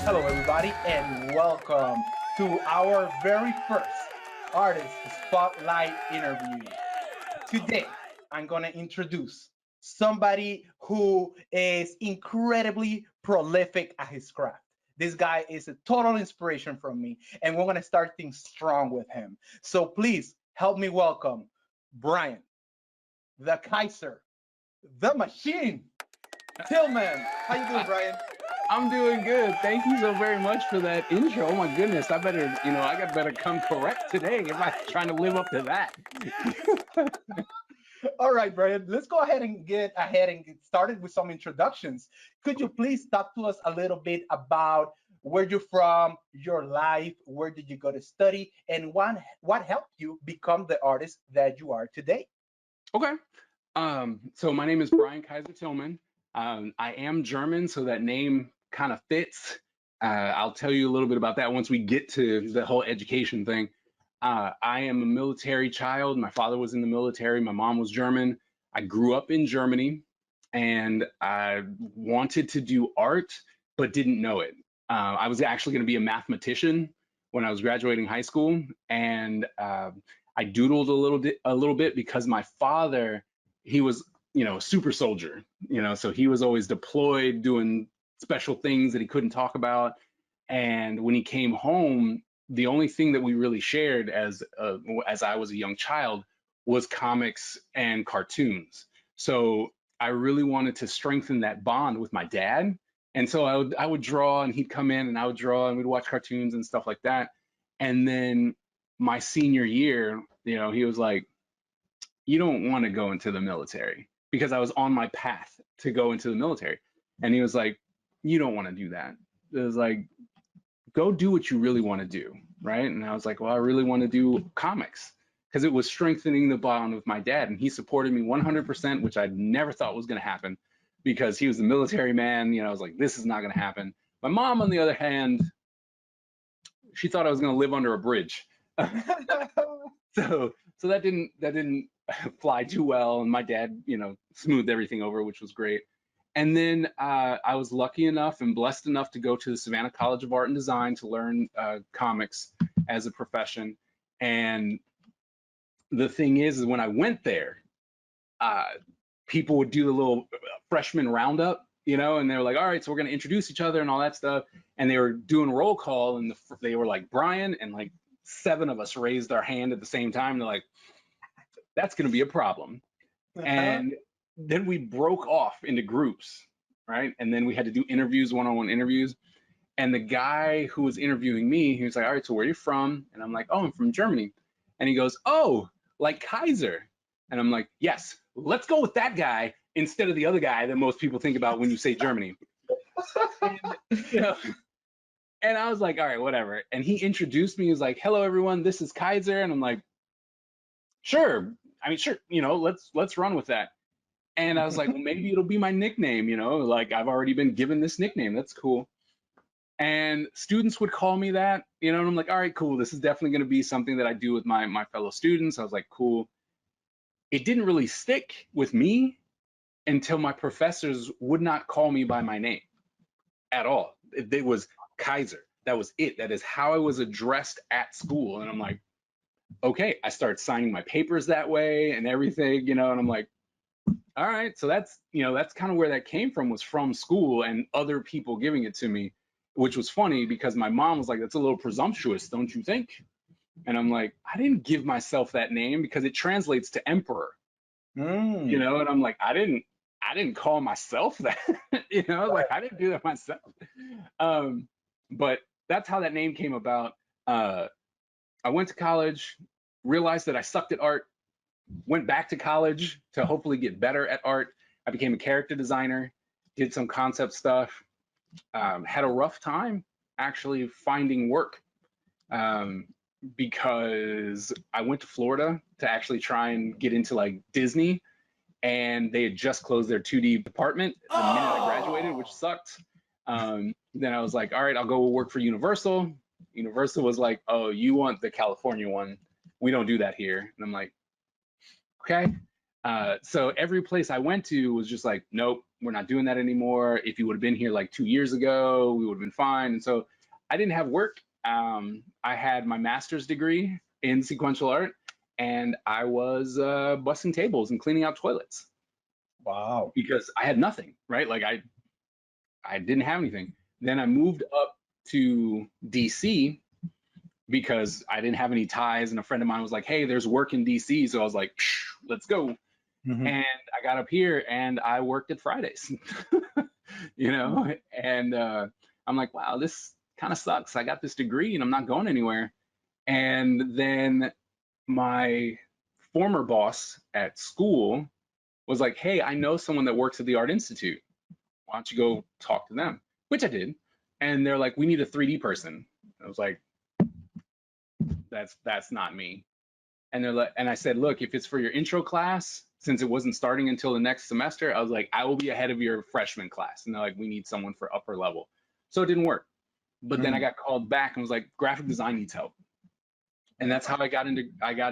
Hello, everybody, and welcome to our very first Artist Spotlight interview. Today, I'm going to introduce somebody who is incredibly prolific at his craft. This guy is a total inspiration from me, and we're going to start things strong with him. So please help me welcome Bryan, the Kaiser, the machine, Tillman. How you doing, Bryan? I'm doing good. Thank you so very much for that intro. Oh my goodness, I better, I got better come correct today if I'm trying to live up to that. All right, Bryan, let's go ahead and get started with some introductions. Could you please talk to us a little bit about where you're from, your life, where did you go to study, and what helped you become the artist that you are today? Okay. So my name is Bryan Kaiser Tillman. I am German, so that name kind of fits. I'll tell you a little bit about that once we get to the whole education thing. I am a military child. My father was in the military. My mom was German. I grew up in Germany, and I wanted to do art, but didn't know it. I was actually going to be a mathematician when I was graduating high school, and I doodled a little bit because my father, he was, a super soldier, so he was always deployed doing special things that he couldn't talk about. And when he came home, the only thing that we really shared as I was a young child was comics and cartoons. So I really wanted to strengthen that bond with my dad. And so I would draw, and he'd come in, and I would draw, and we'd watch cartoons and stuff like that. And then my senior year, he was like, "You don't want to go into the military," because I was on my path to go into the military. And he was like, "You don't want to do that." It was like, "Go do what you really want to do." Right. And I was like, "Well, I really want to do comics," because it was strengthening the bond with my dad. And he supported me 100%, which I never thought was going to happen because he was a military man. I was like, this is not going to happen. My mom, on the other hand, she thought I was going to live under a bridge. So that didn't fly too well, and my dad, smoothed everything over, which was great. And then I was lucky enough and blessed enough to go to the Savannah College of Art and Design to learn comics as a profession. And the thing is when I went there, uh, people would do the little freshman roundup, and they were like, "All right, so we're going to introduce each other and all that stuff." And they were doing roll call, and they were like, "Bryan," and like 7 of us raised our hand at the same time. And they're like, "That's going to be a problem." Uh-huh. And then we broke off into groups, right? And then we had to do interviews, one-on-one interviews. And the guy who was interviewing me, he was like, "All right, so where are you from?" And I'm like, "Oh, I'm from Germany." And he goes, "Oh, like Kaiser." And I'm like, "Yes, let's go with that guy instead of the other guy that most people think about when you say Germany." And, you know, and I was like, "All right, whatever." And he introduced me. He was like, "Hello, everyone. This is Kaiser." And I'm like, "Sure. I mean, sure. Let's run with that." And I was like, "Well, maybe it'll be my nickname. Like I've already been given this nickname. That's cool." And students would call me that, and I'm like, "All right, cool. This is definitely going to be something that I do with my fellow students." I was like, "Cool." It didn't really stick with me until my professors would not call me by my name at all. It was Kaiser. That was it. That is how I was addressed at school. And I'm like, okay. I started signing my papers that way and everything, and I'm like, all right. So that's kind of where that came from, was from school and other people giving it to me, which was funny because my mom was like, "That's a little presumptuous, don't you think?" And I'm like, "I didn't give myself that name because it translates to emperor, Mm. and I'm like, I didn't call myself that, like I didn't do that myself." Um, but that's how that name came about. Uh, I went to college, realized that I sucked at art, went back to college to hopefully get better at art. I became a character designer, did some concept stuff, had a rough time actually finding work, um, because I went to Florida to actually try and get into like Disney, and they had just closed their 2D department the minute I graduated, which Oh. sucked. Then I was like, "All right, I'll go work for Universal." Universal was like, "Oh, you want the California one? We don't do that here." And I'm like, "Okay." So every place I went to was just like, nope, we're not doing that anymore. If you would have been here like 2 years ago, we would have been fine. And so I didn't have work. I had my master's degree in sequential art, and I was bussing tables and cleaning out toilets. Wow. Because I had nothing, right? Like I didn't have anything. Then I moved up to DC because I didn't have any ties, and a friend of mine was like, "Hey, there's work in DC," so I was like, "Let's go." Mm-hmm. And I got up here and I worked at Fridays, you know, and I'm like, wow, this kind of sucks. I got this degree and I'm not going anywhere. And then my former boss at school was like, hey, I know someone that works at the Art Institute. Why don't you go talk to them? Which I did. And they're like, we need a 3D person. I was like, that's not me. And they're like, and I said, look, if it's for your intro class, since it wasn't starting until the next semester, I was like, I will be ahead of your freshman class. And they're like, we need someone for upper level. So it didn't work. But then I got called back and was like, graphic design needs help. And that's how I got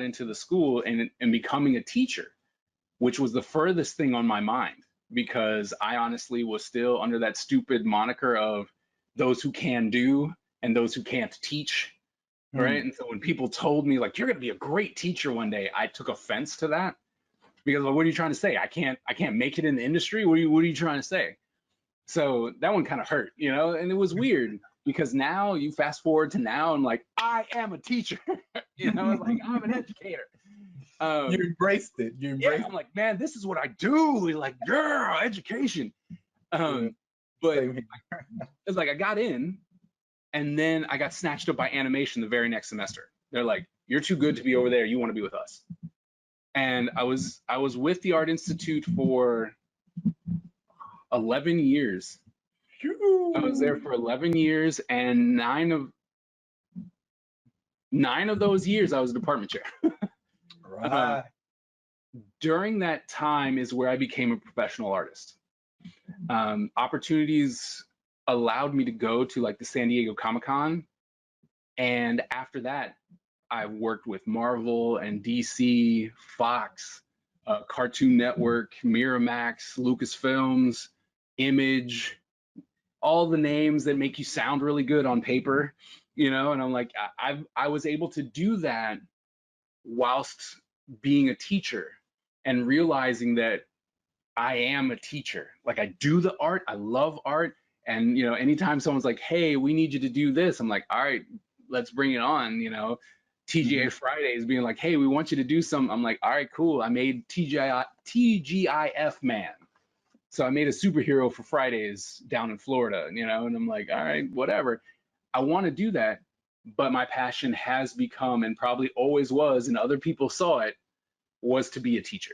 into the school and becoming a teacher, which was the furthest thing on my mind, because I honestly was still under that stupid moniker of those who can do and those who can't teach. Right. And so when people told me like, you're going to be a great teacher one day, I took offense to that, because like, what are you trying to say? I can't make it in the industry. What are you trying to say? So that one kind of hurt, you know, and it was weird because now you fast forward to now, I'm like, I am a teacher, you know, like I'm an educator. You embraced it. Yeah, I'm like, man, this is what I do. Like, girl, education. But it's like I got in, and then I got snatched up by animation the very next semester. They're like, you're too good to be over there. You want to be with us. And I was with the Art Institute for 11 years. I was there for 11 years, and nine of those years I was department chair. Right. During that time is where I became a professional artist. Opportunities allowed me to go to like the San Diego Comic-Con, and after that I worked with Marvel and DC, Fox, Cartoon Network, Miramax, Lucasfilms, Image, all the names that make you sound really good on paper, you know. And I'm like, I was able to do that whilst being a teacher and realizing that I am a teacher. Like, I do the art, I love art. And, you know, anytime someone's like, hey, we need you to do this, I'm like, all right, let's bring it on, you know. TGA Fridays being like, hey, we want you to do some. I'm like, all right, cool. I made TGIF Man. So I made a superhero for Fridays down in Florida, you know, and I'm like, all right, whatever. I want to do that. But my passion has become, and probably always was, and other people saw it, was to be a teacher,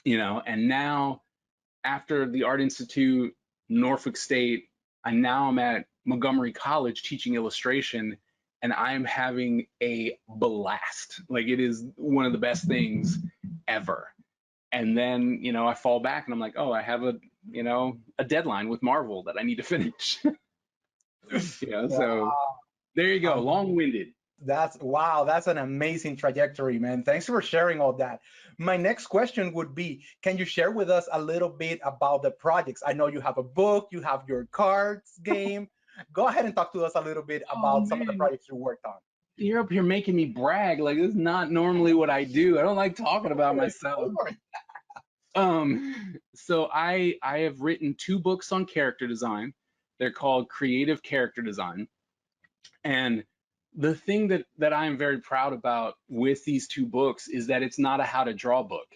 you know. And now, after the Art Institute, Norfolk State, I'm at Montgomery College teaching illustration, and I'm having a blast. Like, it is one of the best things ever. And then, you know, I fall back and I'm like, oh, I have a deadline with Marvel that I need to finish. You know, so there you go, long-winded. That's an amazing trajectory, man. Thanks for sharing all that. My next question would be, can you share with us a little bit about the projects? I know you have a book, you have your cards game. Go ahead and talk to us a little bit about some of the projects you worked on. You're up here making me brag. Like, this is not normally what I do. I don't like talking about myself. So I have written 2 books on character design. They're called Creative Character Design. And the thing that I am very proud about with these 2 books is that it's not a how to draw book.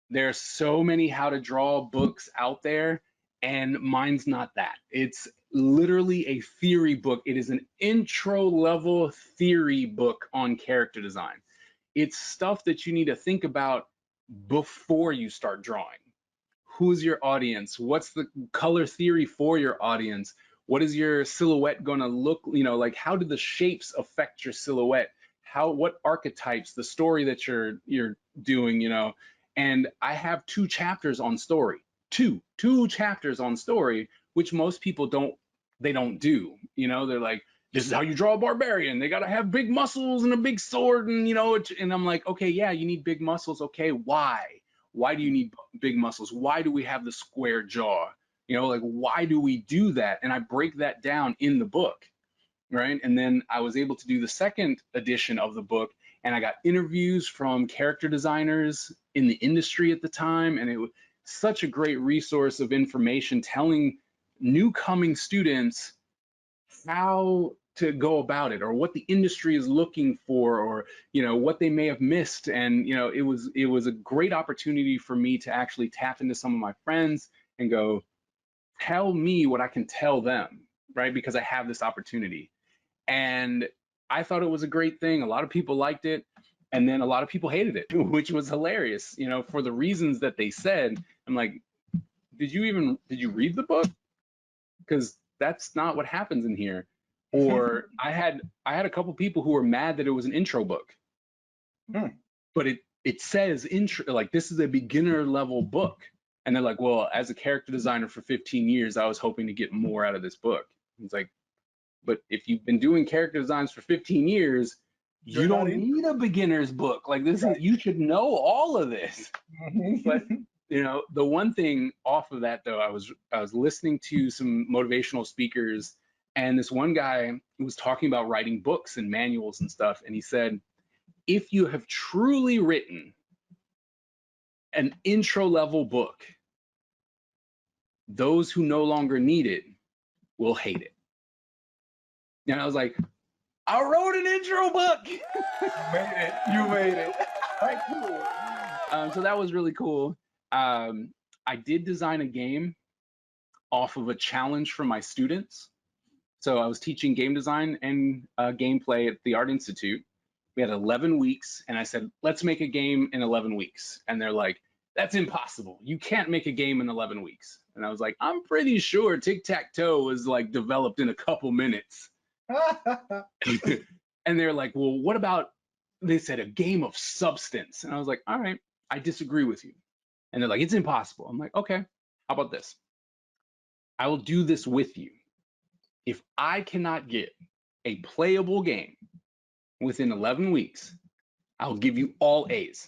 There are so many how to draw books out there, and mine's not that. It's literally a theory book. It is an intro level theory book on character design. It's stuff that you need to think about before you start drawing. Who's your audience? What's the color theory for your audience? What is your silhouette going to look, you know, like, how do the shapes affect your silhouette? What archetypes, the story that you're doing, you know. And I have 2 chapters on story. Two chapters on story, which most people don't do. You know, they're like, this is how you draw a barbarian. They got to have big muscles and a big sword, and, you know, and I'm like, okay, yeah, you need big muscles. Okay, why? Why do you need big muscles? Why do we have the square jaw? You know, like, why do we do that? And I break that down in the book, right? And then I was able to do the second edition of the book, and I got interviews from character designers in the industry at the time, and it was such a great resource of information telling new coming students how to go about it, or what the industry is looking for, or what they may have missed. And it was a great opportunity for me to actually tap into some of my friends and go, tell me what I can tell them, right? Because I have this opportunity. And I thought it was a great thing. A lot of people liked it, and then a lot of people hated it, which was hilarious, for the reasons that they said. I'm like, did you read the book? Because that's not what happens in here. Or I had a couple people who were mad that it was an intro book. But it says intro, like, this is a beginner level book. And they're like, well, as a character designer for 15 years, I was hoping to get more out of this book. It's like, but if you've been doing character designs for 15 years, you don't need a beginner's book. Like, this is, you should know all of this. But the one thing off of that, though, I was listening to some motivational speakers, and this one guy was talking about writing books and manuals and stuff. And he said, if you have truly written an intro level book, those who no longer need it will hate it. And I was like, I wrote an intro book. You made it. Right, cool. So that was really cool. I did design a game off of a challenge from my students. So I was teaching game design and gameplay at the Art Institute. We had 11 weeks, and I said, let's make a game in 11 weeks. And they're like, that's impossible. You can't make a game in 11 weeks. And I was like, I'm pretty sure tic-tac-toe was like developed in a couple minutes. And they're like, well, what about, they said, a game of substance? And I was like, all right, I disagree with you. And they're like, it's impossible. I'm like, okay, how about this? I will do this with you. If I cannot get a playable game within 11 weeks, I'll give you all A's.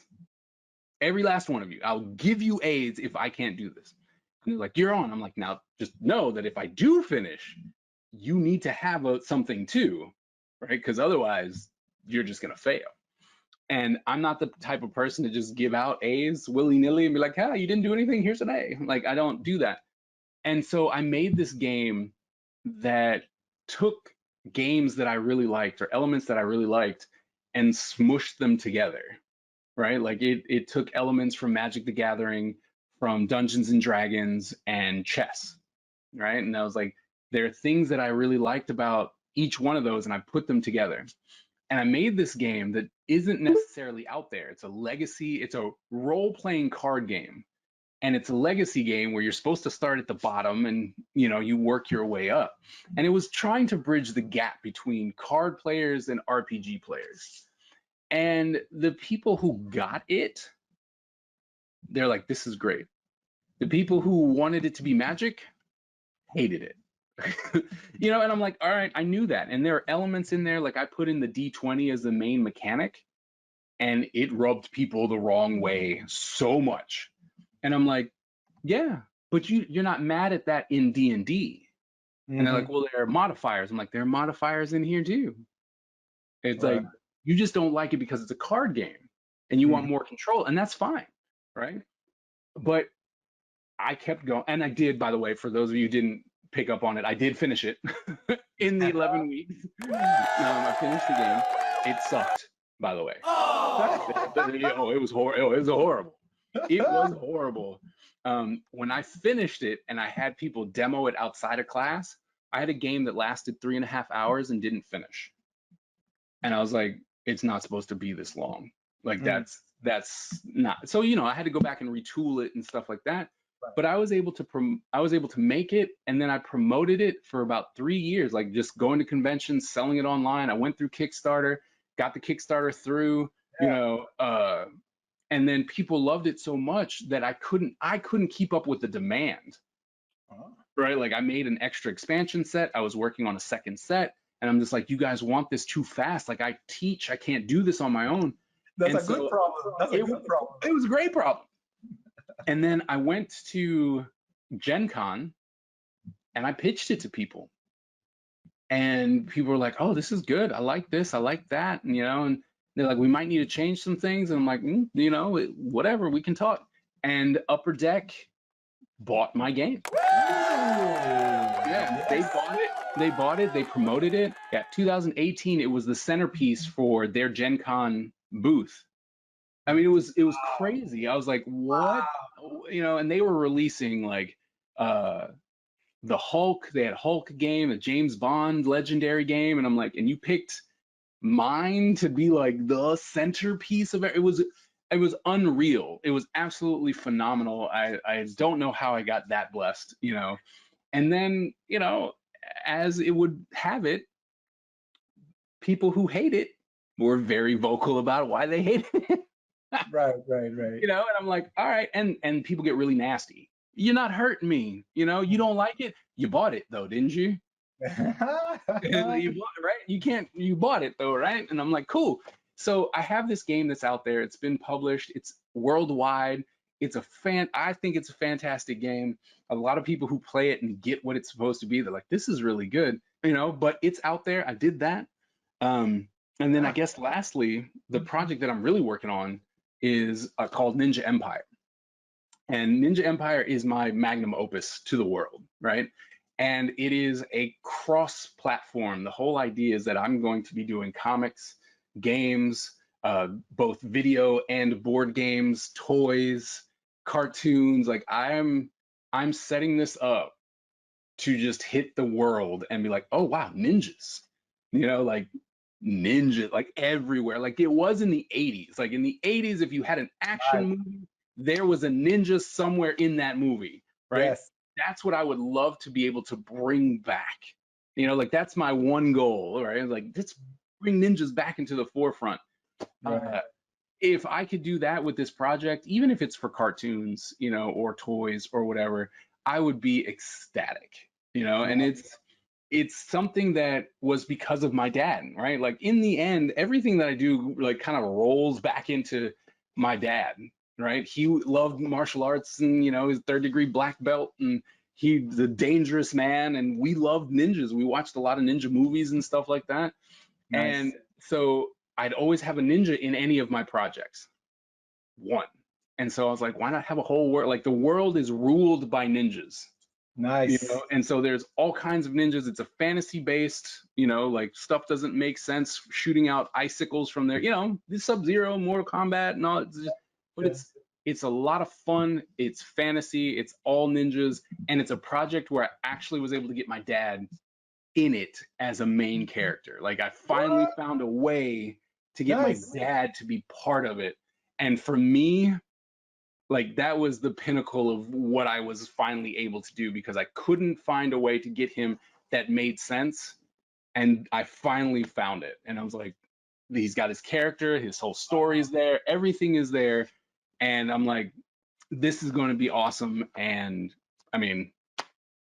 Every last one of you. I'll give you A's if I can't do this. And they're like, you're on. I'm like, now just know that if I do finish, you need to have something too, right? Because otherwise you're just going to fail. And I'm not the type of person to just give out A's willy-nilly and be like, hey, you didn't do anything, here's an A. Like, I don't do that. And so I made this game that took games that I really liked, or elements that I really liked, and smushed them together, right? Like, it took elements from Magic the Gathering, from Dungeons and Dragons, and chess, right? And I was like, there are things that I really liked about each one of those, and I put them together. And I made this game that isn't necessarily out there. It's a legacy, it's a role-playing card game. And it's a legacy game where you're supposed to start at the bottom and, you work your way up. And it was trying to bridge the gap between card players and RPG players. And the people who got it, they're like, this is great. The people who wanted it to be Magic hated it. And I'm like, all right, I knew that. And there are elements in there, like I put in the D20 as the main mechanic, and it rubbed people the wrong way so much. And I'm like, yeah, but you're not mad at that in D&D. And they're like, well, there are modifiers. I'm like, there are modifiers in here too. It's like, you just don't like it because it's a card game and you want more control, and that's fine, right? But I kept going, and I did, by the way, for those of you who didn't pick up on it, I did finish it in the 11 weeks. I finished the game. It sucked, by the way. It was horrible. It was horrible. It was horrible. When I finished it and I had people demo it outside of class, I had a game that lasted 3.5 hours and didn't finish. And I was like, it's not supposed to be this long. Like, that's not. So, I had to go back and retool it and stuff like that. Right. But I was able to make it, and then I promoted it for about 3 years, like just going to conventions, selling it online. I went through Kickstarter, got the Kickstarter through, and then people loved it so much that I couldn't keep up with the demand. Right? Like, I made an extra expansion set. I was working on a second set, and I'm just like, you guys want this too fast. Like, I can't do this on my own. That's a good problem. That's a good problem. It was a great problem. And then I went to Gen Con and I pitched it to people. And people were like, "Oh, this is good. I like this. I like that." And, and they're like, "We might need to change some things." And I'm like, whatever, we can talk. And Upper Deck bought my game. Yeah, Yes. they bought it. They bought it. They promoted it. Yeah, 2018. It was the centerpiece for their Gen Con booth. I mean, it was crazy. I was like, what? And they were releasing like uh the Hulk. They had Hulk game, a James Bond legendary game, and I'm like, and you picked mine to be like the centerpiece of it. It was unreal. It was absolutely phenomenal. I don't know how I got that blessed. And then, as it would have it, people who hate it were very vocal about why they hated it. Right, right, right. And I'm like, all right, and people get really nasty. You're not hurting me, you don't like it. You bought it though, didn't you? You bought it, right? You bought it though, right? And I'm like, cool. So I have this game that's out there. It's been published. It's worldwide. I think it's a fantastic game. A lot of people who play it and get what it's supposed to be, they're like, this is really good, but it's out there. I did that. And then I guess lastly, the project that I'm really working on is called Ninja Empire. And Ninja Empire is my magnum opus to the world, right? And it is a cross platform. The whole idea is that I'm going to be doing comics, games, both video and board games, toys, cartoons. Like I'm setting this up to just hit the world and be like, oh wow, ninjas. Like ninja, like everywhere. Like it was in the 80s. Like in the 80s, if you had an action Right. movie, there was a ninja somewhere in that movie, right? Yes. That's what I would love to be able to bring back. Like that's my one goal, right? Like let's bring ninjas back into the forefront. Right. If I could do that with this project, even if it's for cartoons, or toys or whatever, I would be ecstatic, and Right. it's something that was because of my dad, right? Like in the end, everything that I do like kind of rolls back into my dad, right? He loved martial arts and, his third degree black belt, and he's a dangerous man, and we loved ninjas. We watched a lot of ninja movies and stuff like that. And Nice. so I'd always have a ninja in any of my projects. One. And so I was like, why not have a whole world? Like the world is ruled by ninjas, Nice. and so there's all kinds of ninjas. It's a fantasy based, like stuff doesn't make sense shooting out icicles from there, the Sub-Zero, Mortal Kombat and all. But Yeah. it's a lot of fun. It's fantasy. It's all ninjas, and it's a project where I actually was able to get my dad in it as a main character. Like I finally What? found a way to get my Nice. dad to be part of it. And for me, like that was the pinnacle of what I was finally able to do, because I couldn't find a way to get him that made sense. And I finally found it. And I was like, he's got his character, his whole story is there, everything is there. And I'm like, this is going to be awesome. And I mean,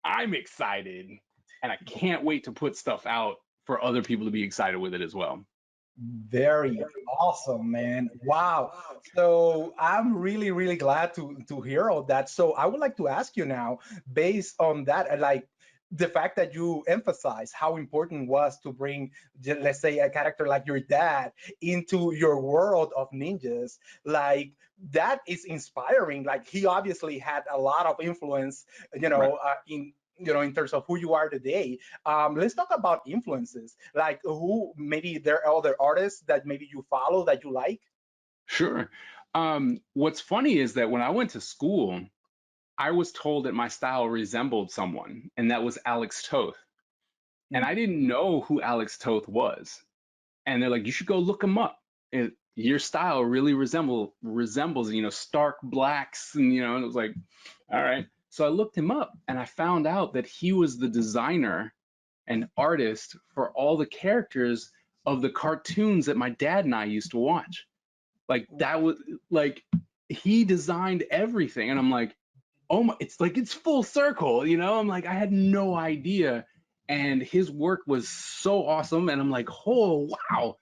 I'm excited and I can't wait to put stuff out for other people to be excited with it as well. Very awesome, man. Wow. So I'm really, really glad to hear all that. So I would like to ask you now, based on that, like the fact that you emphasize how important was to bring, let's say, a character like your dad into your world of ninjas, like that is inspiring. Like he obviously had a lot of influence, Right. in terms of who you are today. Let's talk about influences. Like who maybe there are other artists that maybe you follow that you like. Sure. What's funny is that when I went to school, I was told that my style resembled someone, and that was Alex Toth. And I didn't know who Alex Toth was. And they're like, you should go look him up. Your style really resembles, stark blacks, and it was like, all right. So I looked him up and I found out that he was the designer and artist for all the characters of the cartoons that my dad and I used to watch. Like that was like he designed everything. And I'm like, oh my, it's like it's full circle, I'm like, I had no idea. And his work was so awesome. And I'm like, oh wow,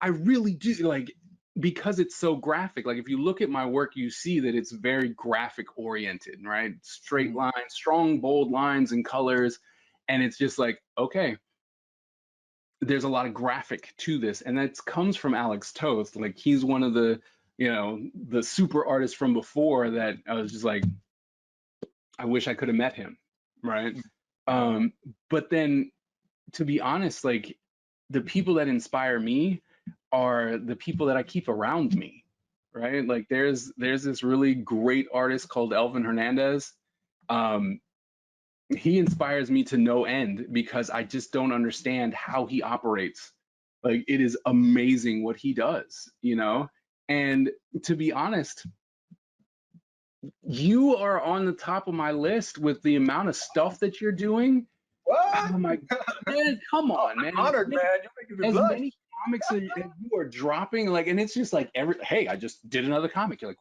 I really do like because it's so graphic, like if you look at my work, you see that it's very graphic oriented, right? Straight Mhm. lines, strong, bold lines and colors. And it's just like, okay, there's a lot of graphic to this. And that comes from Alex Toth. Like he's one of the, the super artists from before that I was just like, I wish I could have met him, right? Yeah. But then to be honest, like the people that inspire me are the people that I keep around me, right? Like there's this really great artist called Elvin Hernandez. Um, he inspires me to no end because I just don't understand how he operates. Like it is amazing what he does, And to be honest, you are on the top of my list with the amount of stuff that you're doing. What? Oh my man, come Oh, on, man. I'm honored, man. You're making me As blush. many comics as you are dropping, like, and it's just like hey, I just did another comic. You're like,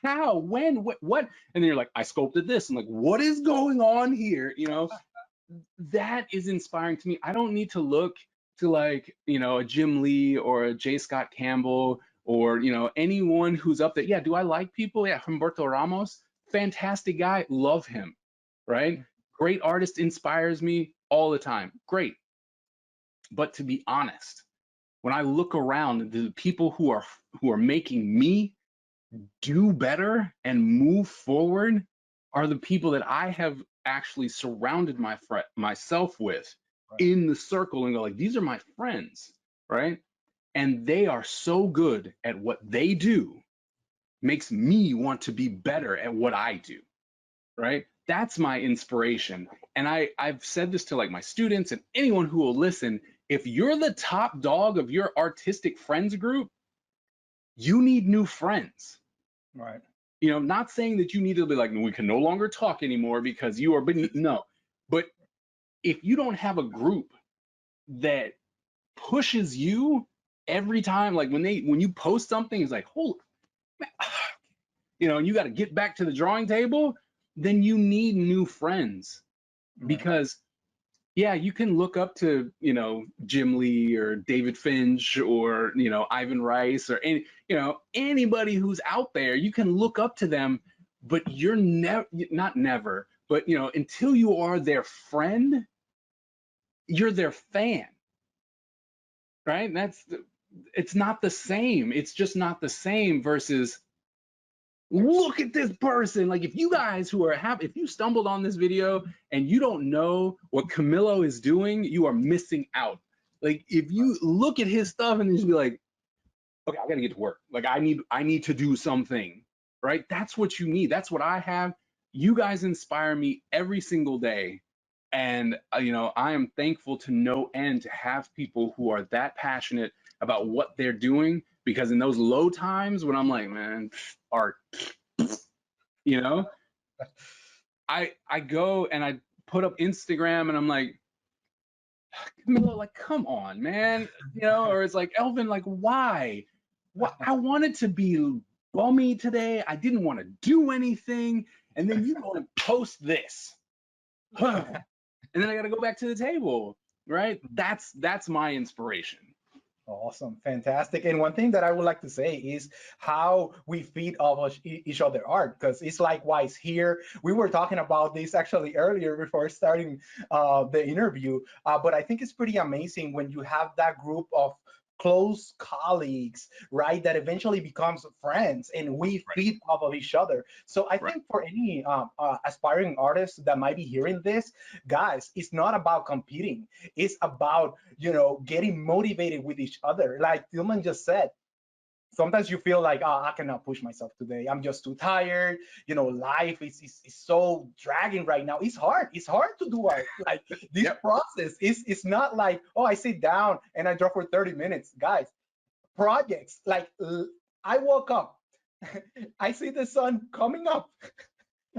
how, when, what? And then you're like, I sculpted this. I'm like, what is going on here? That is inspiring to me. I don't need to look to like, a Jim Lee or a J. Scott Campbell or, anyone who's up there. Yeah, do I like people? Yeah, Humberto Ramos, fantastic guy, love him, right? Great artist, inspires me all the time. Great. But to be honest, when I look around, the people who are making me do better and move forward are the people that I have actually surrounded myself with Right. in the circle and go like, these are my friends, right? And they are so good at what they do, makes me want to be better at what I do, right? That's my inspiration. And I've said this to like my students and anyone who will listen. If you're the top dog of your artistic friends group, you need new friends. Right. Not saying that you need to be like, we can no longer talk anymore because you are beneath. No, but if you don't have a group that pushes you every time, like when you post something, it's like, holy, and you got to get back to the drawing table, then you need new friends Right. because yeah, you can look up to, Jim Lee or David Finch or, Ivan Rice or anybody who's out there, you can look up to them, but you're never, not never, but, until you are their friend, you're their fan, right? It's not the same. It's just not the same versus look at this person. Like if you guys who are if you stumbled on this video and you don't know what Camilo is doing, you are missing out. Like if you look at his stuff and just be like, okay, I gotta get to work. Like I need to do something, right? That's what you need. That's what I have. You guys inspire me every single day. And I am thankful to no end to have people who are that passionate about what they're doing because in those low times when I'm like, man, art, you know, I go and I put up Instagram and I'm like, Camilo, like, come on, man, or it's like, Elvin, like, why? What? I wanted to be bummy today. I didn't want to do anything, and then you go and post this, and then I got to go back to the table, right? That's my inspiration. Awesome, fantastic. And one thing that I would like to say is how we feed off each other art, because it's likewise here. We were talking about this actually earlier before starting the interview, but I think it's pretty amazing when you have that group of close colleagues, right, that eventually becomes friends, and we Right. feed off of each other. So I Right. think for any aspiring artists that might be hearing this, guys, it's not about competing. It's about getting motivated with each other. Like Tillman just said, sometimes you feel like, oh, I cannot push myself today. I'm just too tired. Life is so dragging right now. It's hard to do art. Like this Yep. process it's not like, oh, I sit down and I draw for 30 minutes. Guys, projects like I woke up, I see the sun coming up.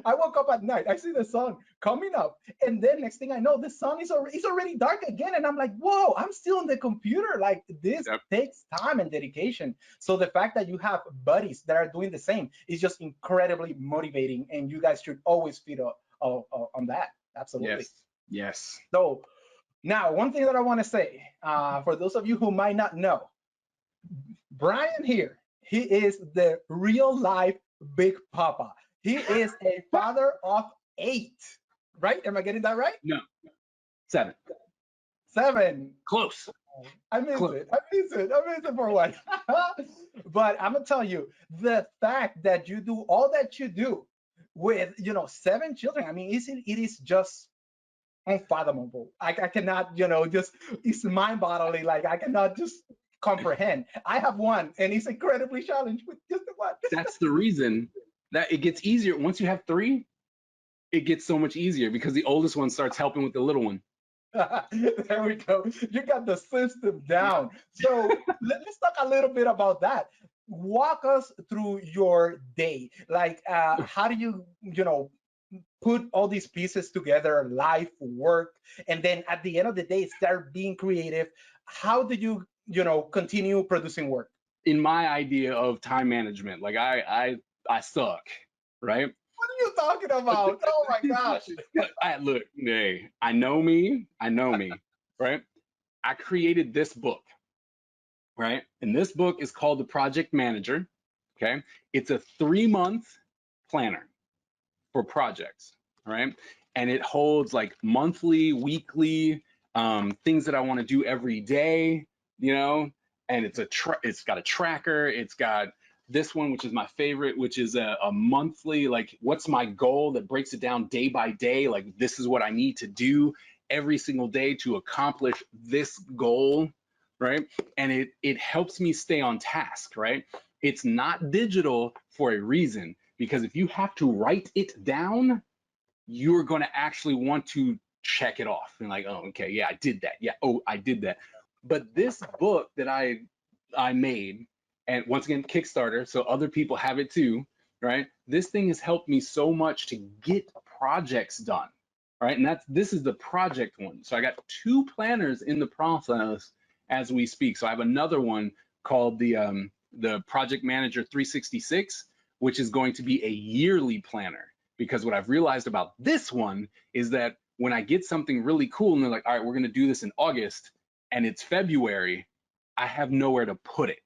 I woke up at night. I see the sun coming up, and then next thing I know, the sun is already, it's already dark again, and I'm like, "Whoa! I'm still on the computer." Like this Yep. takes time and dedication. So the fact that you have buddies that are doing the same is just incredibly motivating, and you guys should always feed on that. Absolutely. Yes. So now, one thing that I want to say for those of you who might not know, Bryan here, he is the real life Big Papa. He is a father of eight, right? Am I getting that right? No, 7. Seven. Close. I miss Close. it. I miss it. I miss it for one. But I'm gonna tell you, the fact that you do all that you do with, seven children. I mean, it is just unfathomable. I cannot, just it's mind-boggling. Like I cannot just comprehend. I have one, and it's incredibly challenged with just the one. That's the reason that it gets easier. Once you have 3, it gets so much easier because the oldest one starts helping with the little one. There we go. You got the system down. So let's talk a little bit about that. Walk us through your day. Like, how do you put all these pieces together, life, work, and then at the end of the day, start being creative? How do you continue producing work? In my idea of time management, like I suck, right? What are you talking about? Oh my gosh. Look, hey, I know me, right? I created this book, right? And this book is called The Project Manager. Okay. It's a 3-month planner for projects, right? And it holds like monthly, weekly, things that I want to do every day, and it's got a tracker. It's got this one, which is my favorite, which is a monthly, like what's my goal, that breaks it down day by day. Like this is what I need to do every single day to accomplish this goal, right? And it helps me stay on task, right? It's not digital for a reason, because if you have to write it down, you're going to actually want to check it off and like, oh, okay, yeah, I did that. Yeah, oh, I did that. But this book that I made, and once again, Kickstarter, so other people have it too, right? This thing has helped me so much to get projects done, right? And this is the project one. So I got 2 planners in the process as we speak. So I have another one called the Project Manager 366, which is going to be a yearly planner. Because what I've realized about this one is that when I get something really cool and they're like, all right, we're going to do this in August, and it's February, I have nowhere to put it,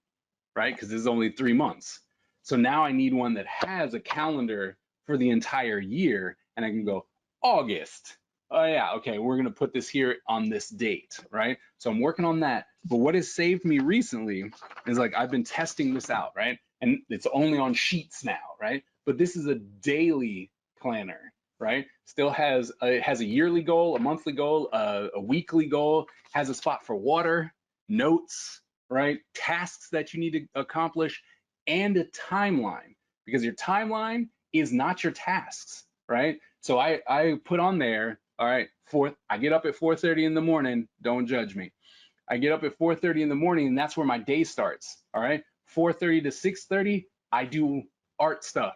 right? Because this is only 3 months. So now I need one that has a calendar for the entire year, and I can go, August. Oh yeah, okay, we're going to put this here on this date, right? So I'm working on that. But what has saved me recently is like I've been testing this out, right? And it's only on sheets now, right? But this is a daily planner, right? Still has it has a yearly goal, a monthly goal, a weekly goal, has a spot for water, notes, right? Tasks that you need to accomplish, and a timeline, because your timeline is not your tasks, right? So I put on there, all right, I get up at 4:30 in the morning, don't judge me. I get up at 4:30 in the morning, and that's where my day starts, all right? 4:30 to 6:30, I do art stuff.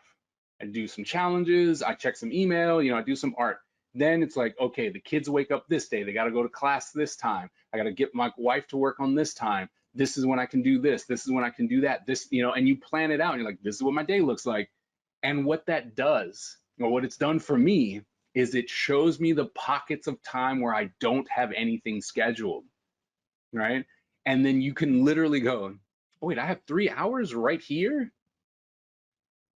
I do some challenges, I check some email, I do some art. Then it's like, okay, the kids wake up this day, they got to go to class this time. I got to get my wife to work on this time. This is when I can do this. This is when I can do that. And you plan it out. And you're like, this is what my day looks like. And what that does, or what it's done for me, is it shows me the pockets of time where I don't have anything scheduled, right? And then you can literally go, oh, wait, I have 3 hours right here.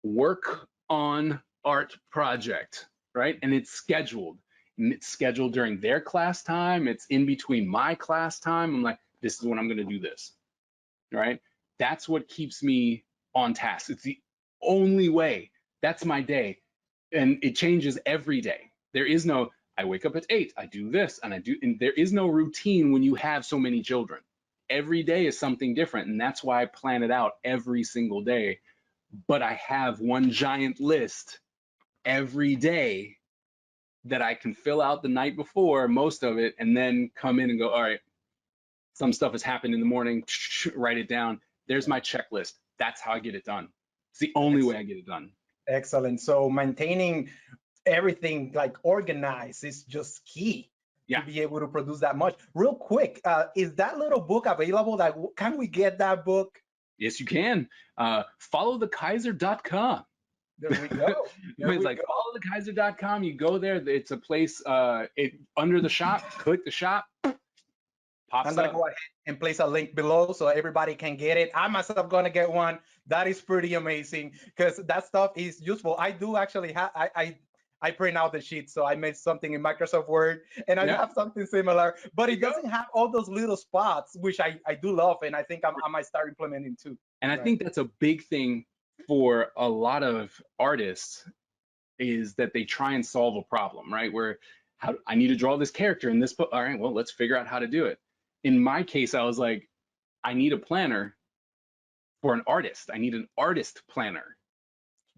Work on art project, right? And it's scheduled. And it's scheduled during their class time. It's in between my class time. I'm like, this is when I'm going to do this, right? That's what keeps me on task. It's the only way. That's my day. And it changes every day. There is no, I wake up at 8, I do this, and there is no routine when you have so many children. Every day is something different. And that's why I plan it out every single day. But I have one giant list every day that I can fill out the night before, most of it, and then come in and go, all right, some stuff has happened in the morning, write it down. There's my checklist. That's how I get it done. It's the only way I get it done. Excellent. So maintaining everything like organized is just key to be able to produce that much. Real quick, is that little book available? Like, can we get that book? Yes, you can. Followthekaiser.com. There we go. It's like followthekaiser.com. You go there. It's a place under the shop. Click the shop. pops I'm gonna up. go ahead and place a link below so everybody can get it. I myself gonna get one. That is pretty amazing because that stuff is useful. I do actually have I print out the sheet, so I made something in Microsoft Word, and I Yeah, have something similar, but there it you go. doesn't have all those little spots, which I do love, and I think I might start implementing too. And I Right. think that's a big thing for a lot of artists is that they try and solve a problem, right? Where how I need to draw this character in this book. All right, well, let's figure out how to do it. In my case, I was like, I need a planner for an artist. I need an artist planner.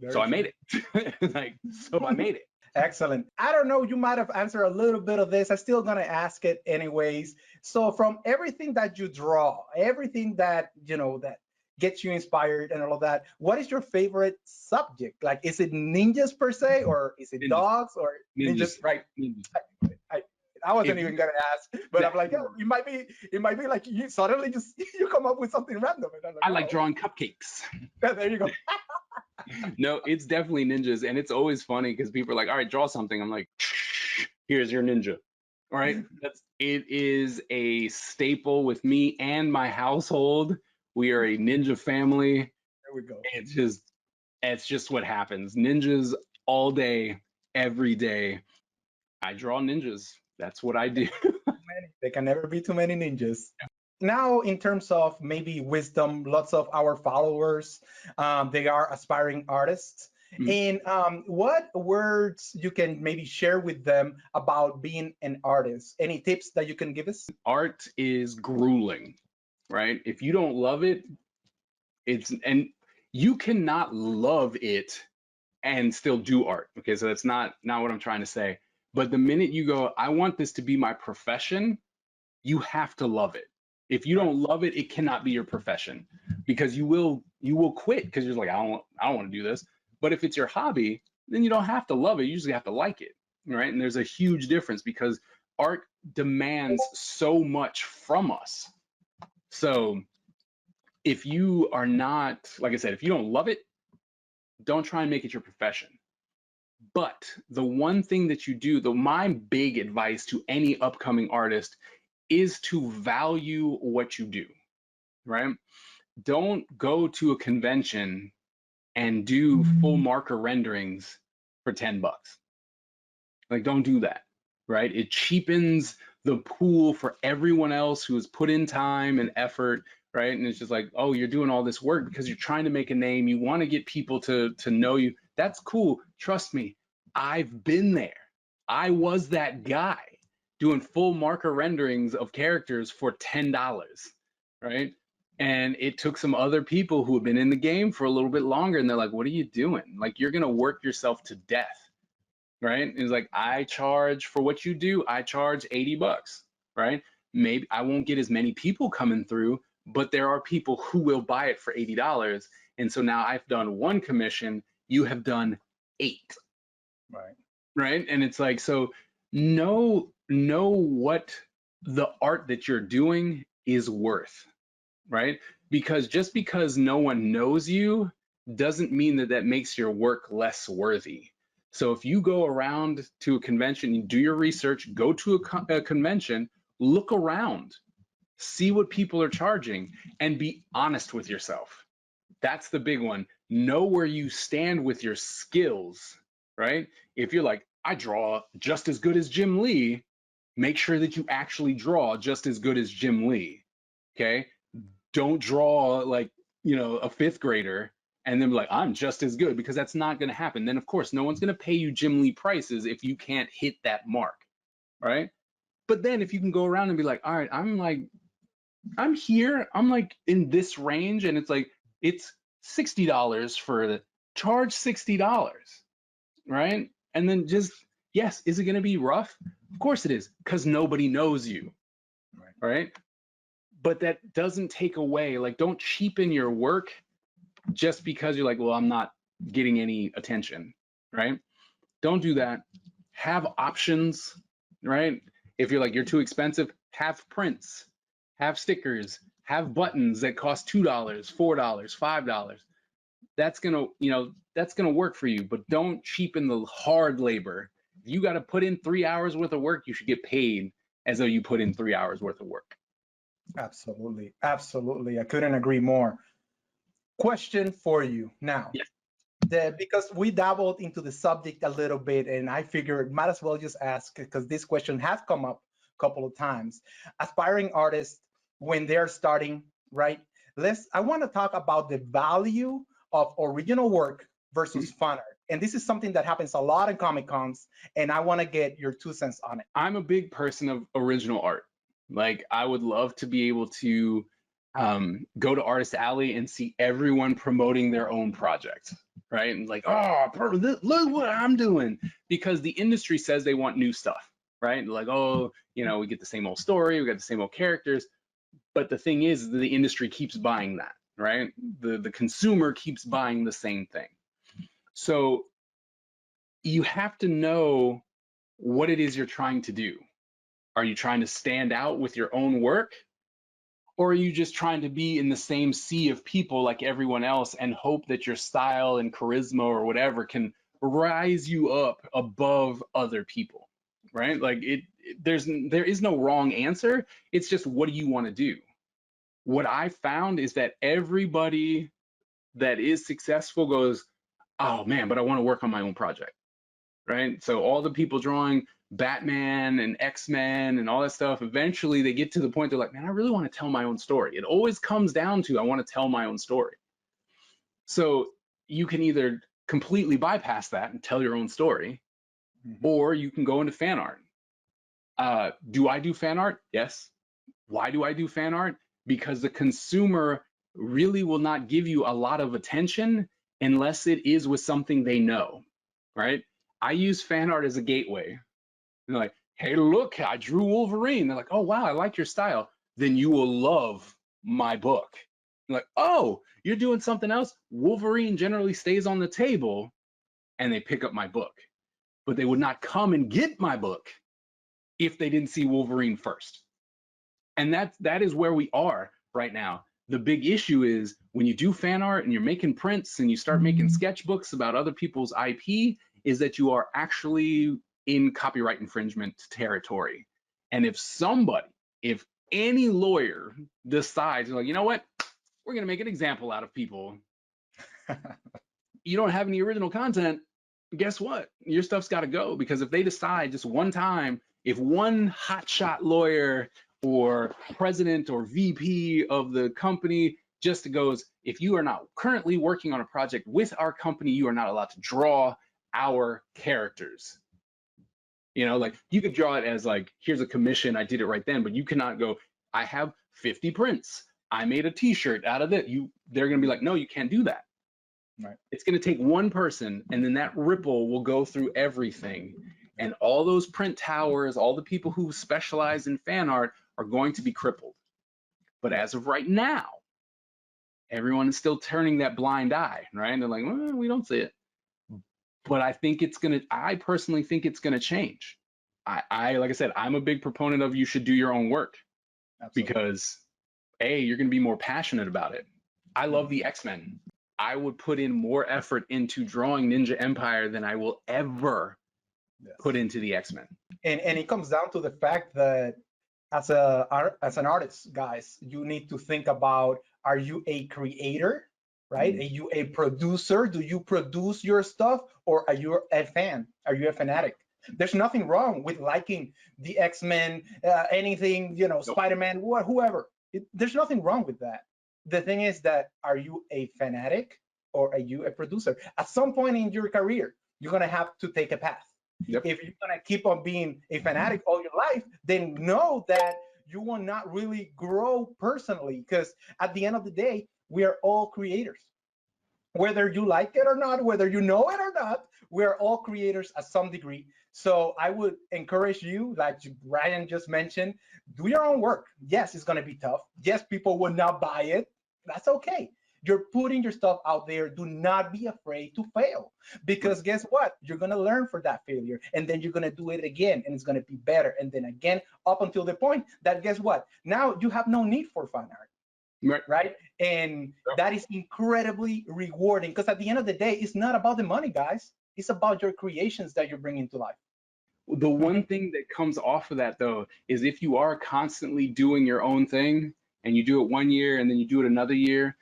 So Very I true. made it. Like, so I made it. Excellent. I don't know, you might have answered a little bit of this. I'm still going to ask it anyways. So from everything that you draw, everything that, that gets you inspired and all of that, what is your favorite subject? Like, is it ninjas per se, or is it Ninjas, dogs or ninjas? ninjas, Right. ninjas. I, I wasn't If even you, going to ask, but I'm like, oh, it might be like you suddenly just, you come up with something random. And I'm like, I like oh, drawing cupcakes. okay. There you go. No, it's definitely ninjas, and it's always funny because people are like, "All right, draw something." I'm like, "Here's your ninja." All right, it is a staple with me and my household. We are a ninja family. There we go. It's just what happens. Ninjas all day, every day. I draw ninjas. That's what I do. Many. There can never be too many ninjas. Now, in terms of maybe wisdom, lots of our followers, they are aspiring artists. Mhm. And what words you can maybe share with them about being an artist? Any tips that you can give us? Art is grueling, right? If you don't love it, and you cannot love it and still do art. Okay, so that's not what I'm trying to say. But the minute you go, I want this to be my profession, you have to love it. If you Right. don't love it, it cannot be your profession because you will quit because you're like, I don't want to do this. But if it's your hobby, then you don't have to love it. You usually have to like it, right? And there's a huge difference because art demands so much from us. So if you are not, like I said, if you don't love it, don't try and make it your profession. But the one thing that you do, my big advice to any upcoming artist is to value what you do, right? Don't go to a convention and do full marker renderings for 10 bucks. Like, don't do that, right? It cheapens the pool for everyone else who has put in time and effort, right? And it's just like, oh, you're doing all this work because you're trying to make a name. You want to get people to know you. That's cool. Trust me, I've been there. I was that guy doing full marker renderings of characters for $10, right? And it took some other people who have been in the game for a little bit longer, and they're like, what are you doing? Like, you're going to work yourself to death, right? It's like, I charge for what you do, I charge $80, right? Maybe I won't get as many people coming through, but there are people who will buy it for $80. And so now I've done one commission, you have done 8, Right. right? And it's like, so know what the art that you're doing is worth, right? Because just because no one knows you doesn't mean that that makes your work less worthy. So if you go around to a convention, you do your research, go to a convention, look around, see what people are charging, and be honest with yourself. That's the big one. Know where you stand with your skills, right? If you're like, I draw just as good as Jim Lee, make sure that you actually draw just as good as Jim Lee. Okay? Don't draw like, a 5th grader and then be like, I'm just as good, because that's not going to happen. Then, of course, no one's going to pay you Jim Lee prices if you can't hit that mark, right? But then if you can go around and be like, all right, I'm here, I'm like in this range, and it's like, it's $60 for the charge $60, right? And then just, yes, is it going to be rough? Of course it is, because nobody knows you, Right. right? But that doesn't take away, like, don't cheapen your work just because you're like, well, I'm not getting any attention, right? Don't do that. Have options, right? If you're like, you're too expensive, have prints, have stickers, have buttons that cost $2, $4, $5. That's gonna work for you, but don't cheapen the hard labor. If you got to put in 3 hours worth of work, you should get paid as though you put in 3 hours worth of work. Absolutely. Absolutely. I couldn't agree more. Question for you now. Yes. Because we dabbled into the subject a little bit, and I figured might as well just ask because this question has come up a couple of times. Aspiring artists, when they're starting, right? I want to talk about the value of original work versus Mhm. fan art. And this is something that happens a lot in Comic Cons, and I want to get your 2 cents on it. I'm a big person of original art. Like, I would love to be able to go to Artist Alley and see everyone promoting their own project, right? And like, oh, look what I'm doing, because the industry says they want new stuff, right? Like, oh, we get the same old story, we got the same old characters, but the thing is, the industry keeps buying that, right? The consumer keeps buying the same thing. So you have to know what it is you're trying to do. Are you trying to stand out with your own work? Or are you just trying to be in the same sea of people like everyone else and hope that your style and charisma or whatever can rise you up above other people? Right? Like there is no wrong answer. It's just, what do you want to do? What I found is that everybody that is successful goes, oh man, but I want to work on my own project. Right? So all the people drawing Batman and X-Men and all that stuff, eventually they get to the point they're like, man, I really want to tell my own story. It always comes down to, I want to tell my own story. So you can either completely bypass that and tell your own story, Mhm. or you can go into fan art. Do I do fan art? Yes. Why do I do fan art? Because the consumer really will not give you a lot of attention unless it is with something they know, right? I use fan art as a gateway. They're like, hey, look, I drew Wolverine. They're like, oh, wow, I like your style. Then you will love my book. I'm like, oh, you're doing something else? Wolverine generally stays on the table, and they pick up my book. But they would not come and get my book if they didn't see Wolverine first. And that is where we are right now. The big issue is when you do fan art and you're making prints and you start making sketchbooks about other people's IP, is that you are actually in copyright infringement territory. And if any lawyer decides, like, you know what, we're going to make an example out of people, you don't have any original content, guess what? Your stuff's got to go, because if they decide just one time, if one hotshot lawyer or president or VP of the company just goes, if you are not currently working on a project with our company, you are not allowed to draw our characters. Like, you could draw it as like, here's a commission, I did it right then, but you cannot go, I have 50 prints, I made a t-shirt out of it. They're going to be like, no, you can't do that. Right. It's going to take one person, and then that ripple will go through everything. And all those print towers, all the people who specialize in fan art are going to be crippled. But as of right now, everyone is still turning that blind eye, right? And they're like, well, we don't see it. But I personally think it's going to change. Like I said, I'm a big proponent of, you should do your own work, Absolutely. because you're going to be more passionate about it. I love the X-Men. I would put in more effort into drawing Ninja Empire than I will ever put Yes. into the X-Men. And it comes down to the fact that as an artist, guys, you need to think about, are you a creator, right? Are you a producer? Do you produce your stuff, or are you a fan? Are you a fanatic? There's nothing wrong with liking the X-Men, anything, Nope. Spider-Man, whoever. There's nothing wrong with that. The thing is that, are you a fanatic or are you a producer? At some point in your career, you're gonna have to take a path. Yep. If you're gonna keep on being a fanatic all your life, then know that you will not really grow personally, because at the end of the day, we are all creators. Whether you like it or not, whether you know it or not, we're all creators at some degree. So I would encourage you, like Bryan just mentioned, do your own work. Yes, it's going to be tough. Yes, people will not buy it. That's okay. You're putting your stuff out there. Do not be afraid to fail, Right. because guess what? You're going to learn for that failure, and then you're going to do it again, and it's going to be better, and then again, up until the point that, guess what? Now you have no need for fan art, Right. right? And Yep. that is incredibly rewarding, because at the end of the day, it's not about the money, guys. It's about your creations that you're bringing to life. The one thing that comes off of that though is if you are constantly doing your own thing and you do it one year and then you do it another year,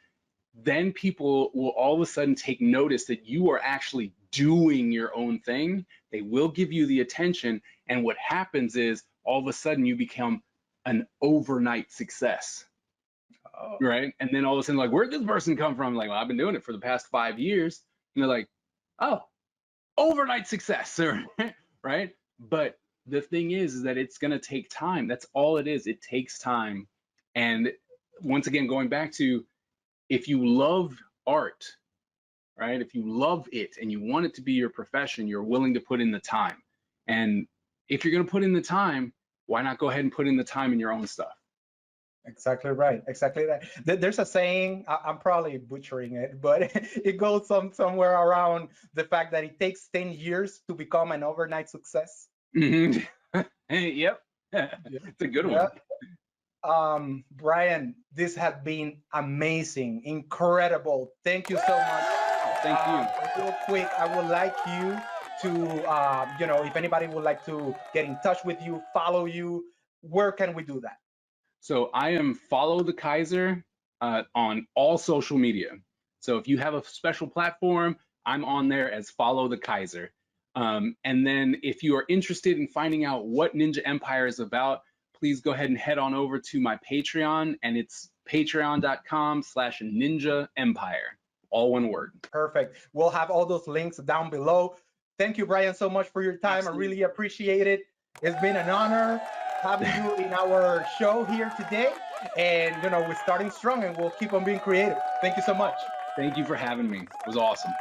then people will all of a sudden take notice that you are actually doing your own thing. They will give you the attention. And what happens is all of a sudden you become an overnight success, Oh, right? And then all of a sudden, like, where'd this person come from? Like, well, I've been doing it for the past 5 years. And they're like, oh, overnight success, right? But the thing is that it's going to take time. That's all it is. It takes time. And once again, going back to, if you love art, right? If you love it and you want it to be your profession, you're willing to put in the time. And if you're going to put in the time, why not go ahead and put in the time in your own stuff? exactly right. Exactly right. There's a saying, I'm probably butchering it, but it goes somewhere around the fact that it takes 10 years to become an overnight success. Yep. Yeah. It's a good Yeah. one. Bryan, this has been amazing, incredible. Thank you so much. Thank you. Real quick, I would like you to, if anybody would like to get in touch with you, follow you, where can we do that? So I am Follow the Kaiser on all social media. So if you have a special platform, I'm on there as Follow the Kaiser. And then if you are interested in finding out what Ninja Empire is about, please go ahead and head on over to my Patreon, and it's patreon.com/Ninja Empire, all one word. Perfect. We'll have all those links down below. Thank you, Bryan, so much for your time. Absolutely. I really appreciate it. It's been an honor having you in our show here today. And, we're starting strong and we'll keep on being creative. Thank you so much. Thank you for having me. It was awesome.